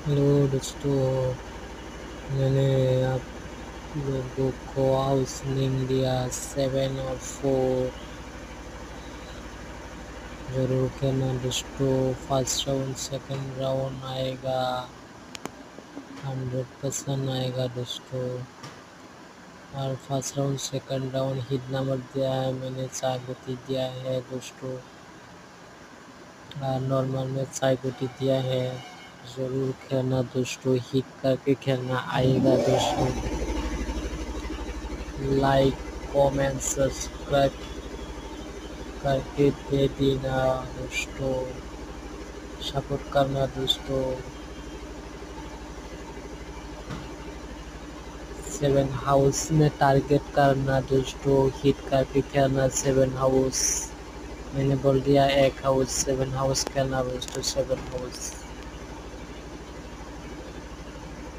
Hello दोस्तों, मैंने आप लोगों को हाउस नेम दिया 7 और 4। जरूर कहना दोस्तों। फर्स्ट राउंड सेकंड राउंड आएगा, 100% आएगा दोस्तों। और first round second round hit number दिया है, मैंने 4 गति दिया है दोस्तों। और नॉर्मल में 4 गति दिया है। ज़रूर खेलना दोस्तों, हिट करके खेलना आएगा दोस्तों। लाइक कमेंट सब्सक्राइब करके दे देना दोस्तों, सपोर्ट करना दोस्तों। 7 हाउस में टारगेट करना दोस्तों, हिट करके खेलना 7 हाउस। मैंने बोल दिया एक हाउस 7 हाउस खेलना दोस्तों, 7 हाउस।